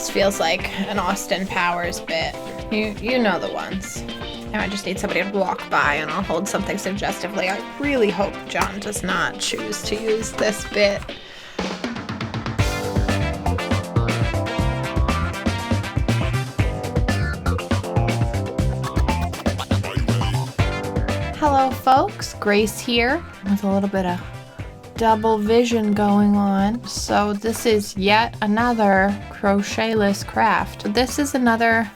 This feels like an Austin Powers bit. You know the ones. Now I just need somebody to walk by and I'll hold something suggestively. I really hope John does not choose to use this bit. Hello folks, Grace here with a little bit of double vision going on. So this is yet another crochetless craft. This is another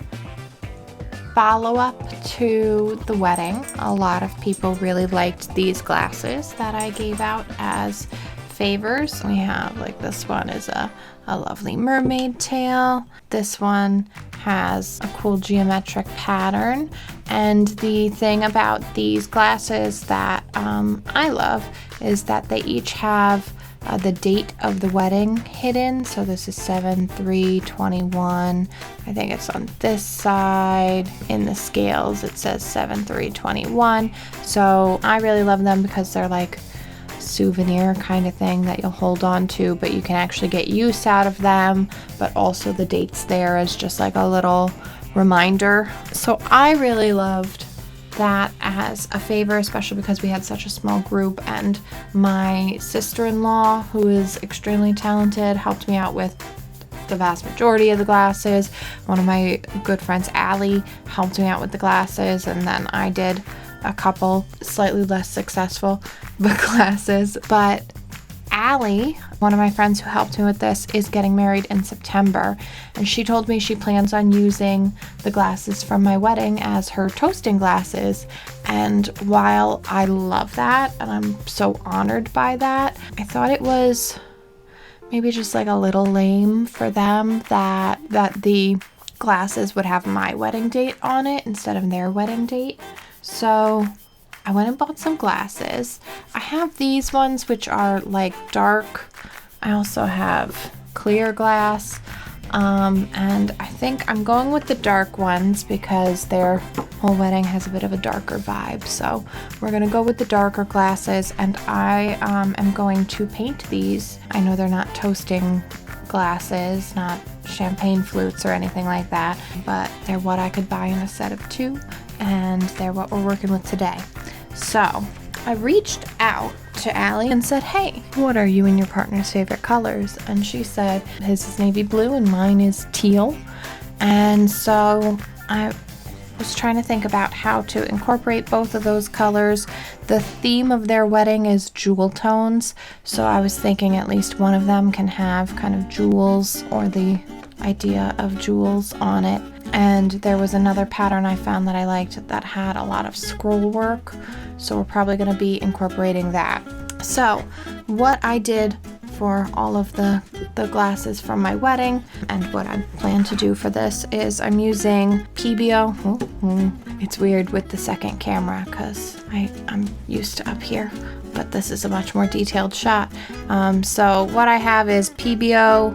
follow-up to the wedding. A lot of people really liked these glasses that I gave out as favors. We have like this one is a lovely mermaid tail. This one has a cool geometric pattern. And the thing about these glasses that I love is that they each have the date of the wedding hidden. So this is 7/3/21. I think it's on this side. In the scales it says 7/3/21. So I really love them because they're like souvenir kind of thing that you'll hold on to, but you can actually get use out of them, but also the dates there is just like a little reminder. So I really loved that as a favor, especially because we had such a small group, and my sister-in-law, who is extremely talented, helped me out with the vast majority of the glasses. One of my good friends, Allie, helped me out with the glasses, and then I did a couple slightly less successful glasses. But Allie, one of my friends who helped me with this, is getting married in September, and she told me she plans on using the glasses from my wedding as her toasting glasses. And while I love that and I'm so honored by that, I thought it was maybe just like a little lame for them that the glasses would have my wedding date on it instead of their wedding date. So I went and bought some glasses. I have these ones which are like dark. I also have clear glass. And I think I'm going with the dark ones because their whole wedding has a bit of a darker vibe. So we're gonna go with the darker glasses, and I am going to paint these. I know they're not toasting glasses, not champagne flutes or anything like that, but they're what I could buy in a set of 2, and they're what we're working with today. So I reached out to Allie and said, hey, what are you and your partner's favorite colors? And she said his is navy blue and mine is teal. And so I was trying to think about how to incorporate both of those colors. The theme of their wedding is jewel tones, so I was thinking at least one of them can have kind of jewels or the idea of jewels on it. And there was another pattern I found that I liked that had a lot of scroll work, so we're probably going to be incorporating that. So what I did for all of the glasses from my wedding and what I plan to do for this is I'm using PBO. It's weird with the second camera because I'm used to up here, but this is a much more detailed shot. So what I have is PBO.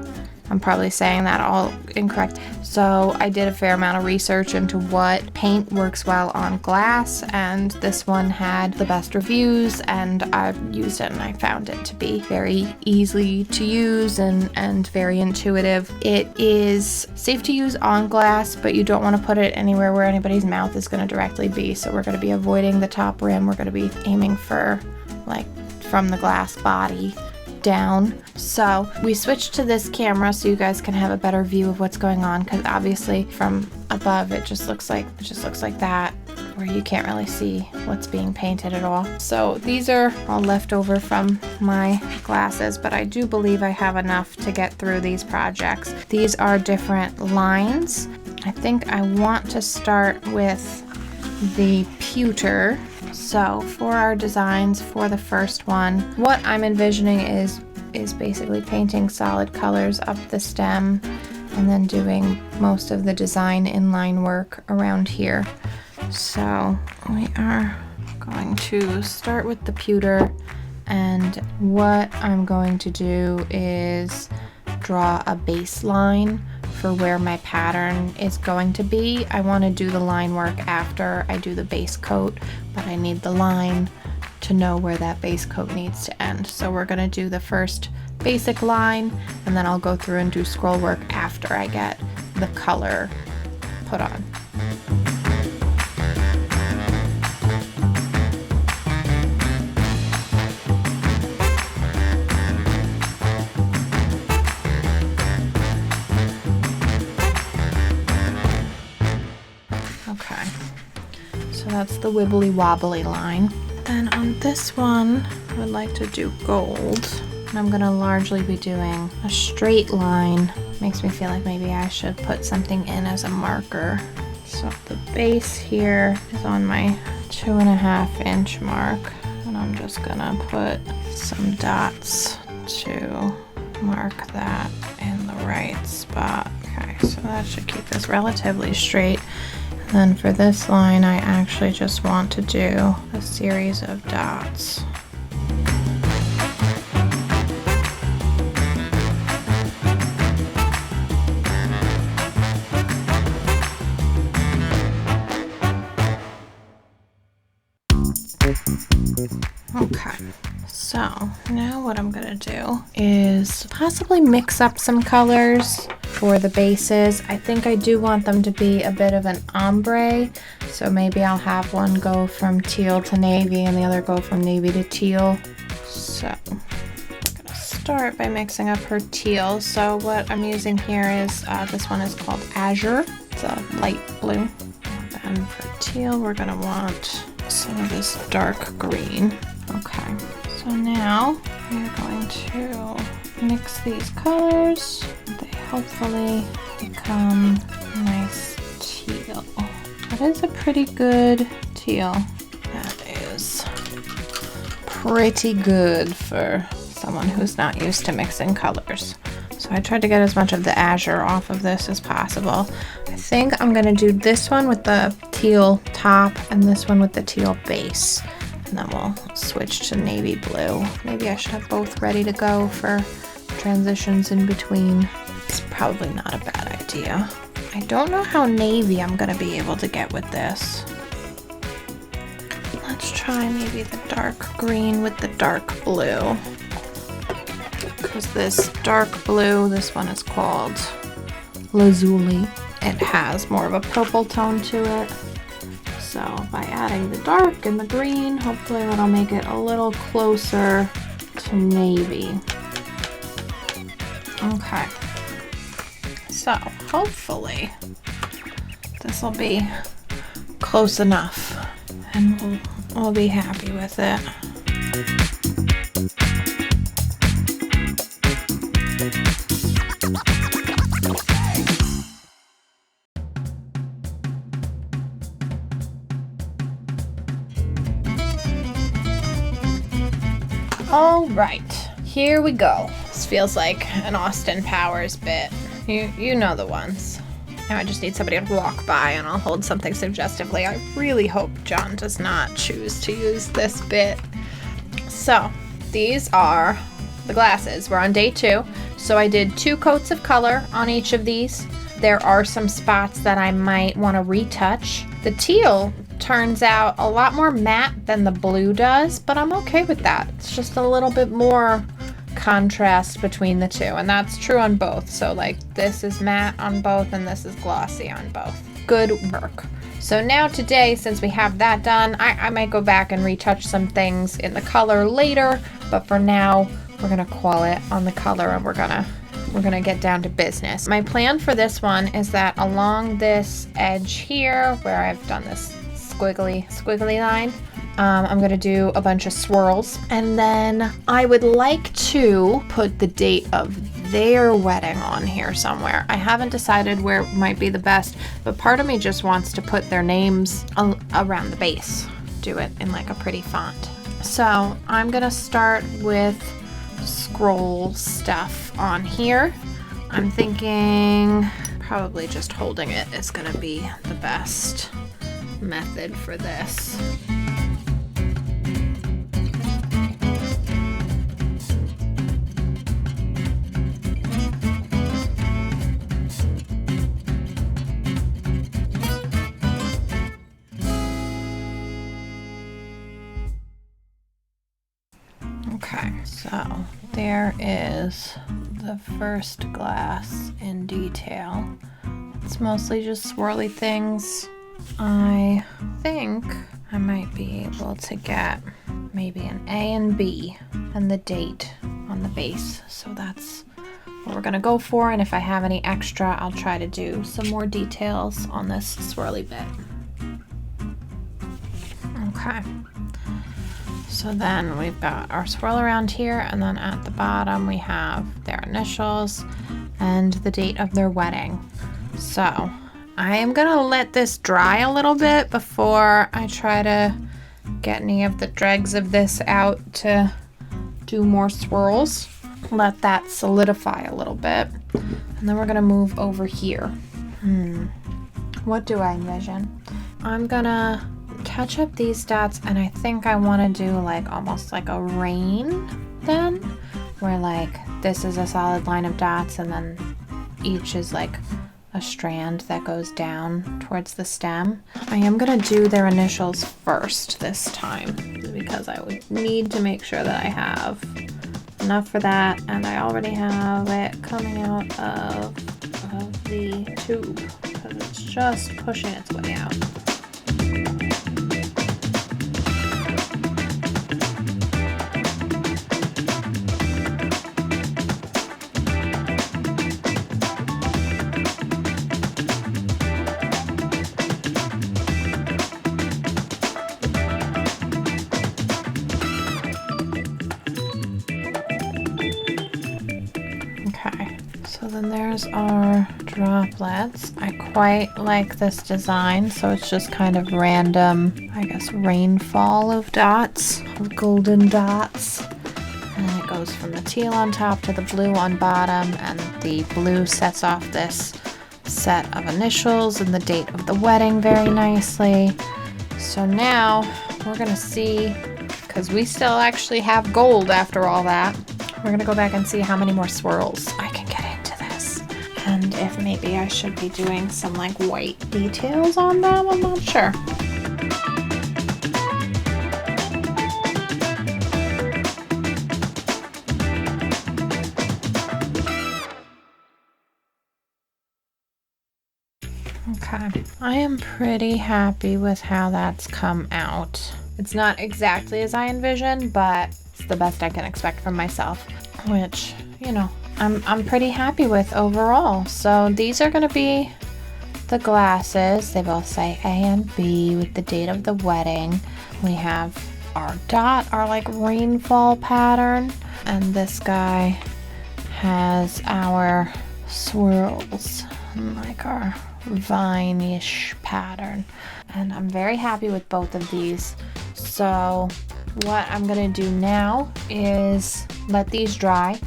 I'm probably saying that all incorrect. So I did a fair amount of research into what paint works well on glass, and this one had the best reviews, and I used it and I found it to be very easy to use and very intuitive. It is safe to use on glass, but you don't want to put it anywhere where anybody's mouth is going to directly be. So we're going to be avoiding the top rim. We're going to be aiming for like from the glass body down. So we switched to this camera so you guys can have a better view of what's going on, because obviously from above it just looks like that, where you can't really see what's being painted at all. So these are all left over from my glasses, but I do believe I have enough to get through these projects. These are different lines. I think I want to start with the pewter. So for our designs for the first one, what I'm envisioning is basically painting solid colors up the stem and then doing most of the design inline work around here. So we are going to start with the pewter, and what I'm going to do is draw a baseline for where my pattern is going to be. I want to do the line work after I do the base coat, but I need the line to know where that base coat needs to end. So we're going to do the first basic line, and then I'll go through and do scroll work after I get the color put on. Okay, so that's the wibbly wobbly line. Then on this one, I would like to do gold. And I'm gonna largely be doing a straight line. Makes me feel like maybe I should put something in as a marker. So the base here is on my 2.5 inch mark. And I'm just gonna put some dots to mark that in the right spot. Okay, so that should keep this relatively straight. And then for this line, I actually just want to do a series of dots. Okay, so now what I'm gonna do is possibly mix up some colors for the bases. I think I do want them to be a bit of an ombre, so maybe I'll have one go from teal to navy and the other go from navy to teal. So I'm gonna start by mixing up her teal. So what I'm using here is, this one is called Azure. It's a light blue. And then for teal, we're gonna want some of this dark green. Okay, so now we're going to mix these colors. They hopefully become nice teal. That is a pretty good teal. That is pretty good for someone who's not used to mixing colors. So I tried to get as much of the azure off of this as possible. I think I'm gonna do this one with the teal top and this one with the teal base. And then we'll switch to navy blue. Maybe I should have both ready to go for transitions in between. It's probably not a bad idea. I don't know how navy I'm gonna be able to get with this. Let's try maybe the dark green with the dark blue. Because this dark blue, this one is called Lazuli. It has more of a purple tone to it. So by adding the dark and the green, hopefully that'll make it a little closer to navy. Okay. So hopefully this will be close enough and we'll be happy with it. All right, here we go. This feels like an Austin Powers bit. You know the ones. Now I just need somebody to walk by and I'll hold something suggestively. I really hope John does not choose to use this bit. So these are the glasses. We're on day 2. So I did 2 coats of color on each of these. There are some spots that I might want to retouch. The teal turns out a lot more matte than the blue does, but I'm okay with that. It's just a little bit more contrast between the two, and that's true on both. So like this is matte on both and this is glossy on both. Good work. So now today, since we have that done, I might go back and retouch some things in the color later, but for now we're gonna call it on the color and we're gonna get down to business. My plan for this one is that along this edge here where I've done this squiggly line, I'm gonna do a bunch of swirls, and then I would like to put the date of their wedding on here somewhere. I haven't decided where might be the best, but part of me just wants to put their names around the base, do it in like a pretty font. So I'm gonna start with scroll stuff on here. I'm thinking probably just holding it is gonna be the best method for this. Okay, So there is the first glass in detail. It's mostly just swirly things. I think I might be able to get maybe an A and B and the date on the base. So that's what we're gonna go for, and if I have any extra, I'll try to do some more details on this swirly bit. Okay. So then we've got our swirl around here, and then at the bottom we have their initials and the date of their wedding. So I am gonna let this dry a little bit before I try to get any of the dregs of this out to do more swirls. Let that solidify a little bit, and then we're gonna move over here. What do I envision? I'm gonna touch up these dots, and I think I want to do like almost like a rain then, where like this is a solid line of dots and then each is like a strand that goes down towards the stem. I am gonna do their initials first this time because I would need to make sure that I have enough for that, and I already have it coming out of the tube because it's just pushing its way out. Okay, so then there's our droplets. I quite like this design, so it's just kind of random, I guess, rainfall of dots, of golden dots. And then it goes from the teal on top to the blue on bottom, and the blue sets off this set of initials and the date of the wedding very nicely. So now we're gonna see, because we still actually have gold after all that, we're gonna go back and see how many more swirls I can get into this. And if maybe I should be doing some like white details on them, I'm not sure. Okay, I am pretty happy with how that's come out. It's not exactly as I envisioned, but it's the best I can expect from myself, which, you know, I'm pretty happy with overall. So these are going to be the glasses. They both say A and B with the date of the wedding. We have our dot, our like rainfall pattern, and this guy has our swirls, like our vine-ish pattern. And I'm very happy with both of these. So what I'm gonna do now is let these dry,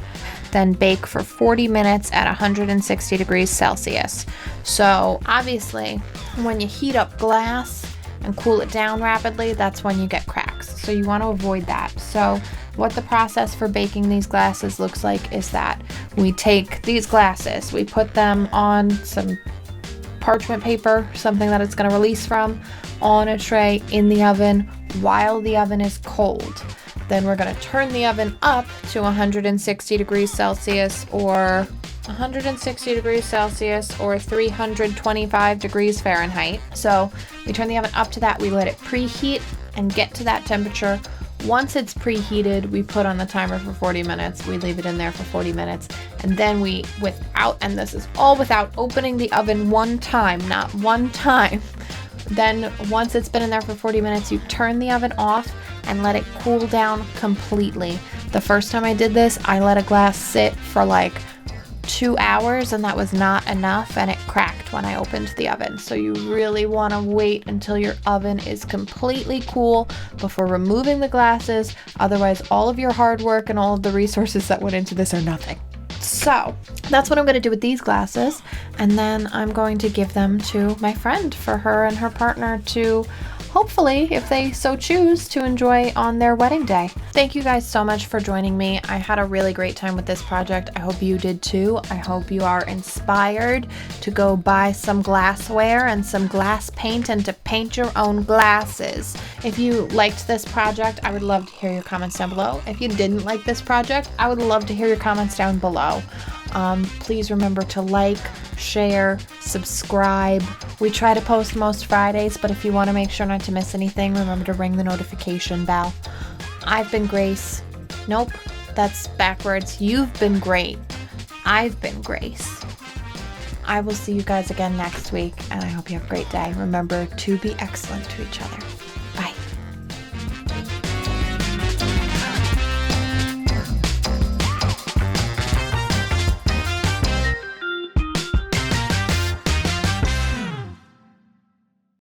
then bake for 40 minutes at 160 degrees Celsius. So obviously when you heat up glass and cool it down rapidly, that's when you get cracks. So you want to avoid that. So what the process for baking these glasses looks like is that we take these glasses, we put them on some parchment paper, something that it's going to release from, on a tray in the oven while the oven is cold. Then we're going to turn the oven up to 160 degrees Celsius or 325 degrees Fahrenheit. So we turn the oven up to that, we let it preheat and get to that temperature. Once it's preheated, we put on the timer for 40 minutes. We leave it in there for 40 minutes. And then and this is all without opening the oven one time, not one time. Then once it's been in there for 40 minutes, you turn the oven off and let it cool down completely. The first time I did this, I let a glass sit for like 2 hours, and that was not enough, and it cracked when I opened the oven. So you really want to wait until your oven is completely cool before removing the glasses. Otherwise, all of your hard work and all of the resources that went into this are nothing. So that's what I'm going to do with these glasses, and then I'm going to give them to my friend for her and her partner to hopefully, if they so choose, to enjoy on their wedding day. Thank you guys so much for joining me. I had a really great time with this project. I hope you did too. I hope you are inspired to go buy some glassware and some glass paint and to paint your own glasses. If you liked this project, I would love to hear your comments down below. If you didn't like this project, I would love to hear your comments down below. Please remember to like, share, subscribe. We try to post most Fridays, but if you want to make sure not to miss anything, remember to ring the notification bell. I've been Grace. Nope, that's backwards. You've been great. I've been Grace. I will see you guys again next week, and I hope you have a great day. Remember to be excellent to each other.